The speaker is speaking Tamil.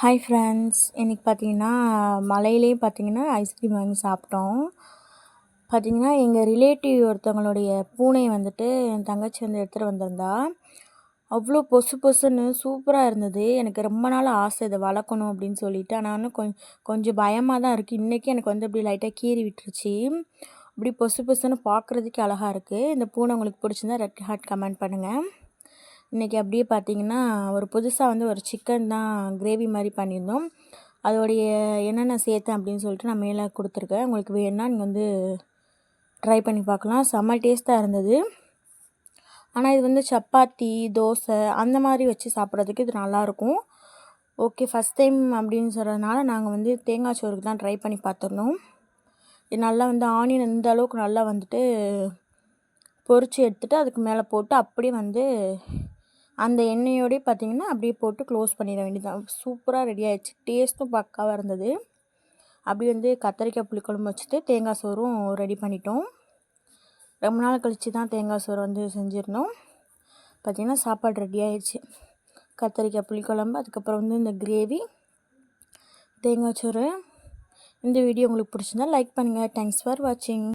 ஹாய் ஃப்ரெண்ட்ஸ், இன்றைக்கி பார்த்தீங்கன்னா மலையிலே பார்த்தீங்கன்னா ஐஸ்கிரீம் வாங்கி சாப்பிட்டோம். பார்த்தீங்கன்னா எங்கள் ரிலேட்டிவ் ஒருத்தவங்களுடைய பூனையை வந்துட்டு என் தங்கச்சி வந்து எடுத்துகிட்டு வந்திருந்தா. அவ்வளோ பொசு பொசுன்னு சூப்பராக இருந்தது. எனக்கு ரொம்ப நாள் ஆசை இதை வளர்க்கணும் அப்படின்னு சொல்லிட்டு. ஆனால் இன்னும் கொஞ்சம் பயமாக தான் இருக்குது. இன்றைக்கி எனக்கு வந்து அப்படி லைட்டாக கீறி விட்டுருச்சு. அப்படி பொசு பொசுன்னு பார்க்குறதுக்கு அழகாக இருக்குது. இந்த பூனை உங்களுக்கு பிடிச்சிருந்தா ரெட் ஹார்ட் கமெண்ட் பண்ணுங்கள். இன்றைக்கி அப்படியே பார்த்திங்கன்னா ஒரு புதுசாக வந்து ஒரு சிக்கன் தான் கிரேவி மாதிரி பண்ணியிருந்தோம். அதோடைய என்னென்ன சேர்த்தேன் அப்படின்னு சொல்லிட்டு நான் மேலே கொடுத்துருக்கேன். உங்களுக்கு வேணும்னா நீங்கள் வந்து ட்ரை பண்ணி பார்க்கலாம். செம்ம டேஸ்ட்டாக இருந்தது. ஆனால் இது வந்து சப்பாத்தி, தோசை அந்த மாதிரி வச்சு சாப்பிட்றதுக்கு இது நல்லாயிருக்கும். ஓகே, ஃபஸ்ட் டைம் அப்படின்னு சொல்கிறதுனால நாங்கள் வந்து தேங்காய் சோறுக்கு தான் ட்ரை பண்ணி பார்த்துருந்தோம். இது நல்லா வந்து ஆனியன் இந்த அளவுக்கு நல்லா வந்துட்டு பொரித்து எடுத்துகிட்டு அதுக்கு மேலே போட்டு அப்படியே வந்து அந்த எண்ணெயோடய பார்த்திங்கன்னா அப்படியே போட்டு க்ளோஸ் பண்ணிட வேண்டியதுதான். சூப்பராக ரெடி ஆகிடுச்சு. டேஸ்ட்டும் பக்காவாக இருந்தது. அப்படி வந்து கத்திரிக்காய் புளிக்குழம்பு வச்சுட்டு தேங்காய் சோறும் ரெடி பண்ணிட்டோம். ரொம்ப நாள் கழித்து தான் தேங்காய் சோறு வந்து செஞ்சுருந்தோம். பார்த்திங்கன்னா சாப்பாடு ரெடி ஆகிடுச்சு. கத்திரிக்காய் புளிக்குழம்பு, அதுக்கப்புறம் வந்து இந்த கிரேவி, தேங்காய் சோறு. இந்த வீடியோ உங்களுக்கு பிடிச்சிருந்தா லைக் பண்ணுங்கள். தேங்க்ஸ் ஃபார் வாட்சிங்.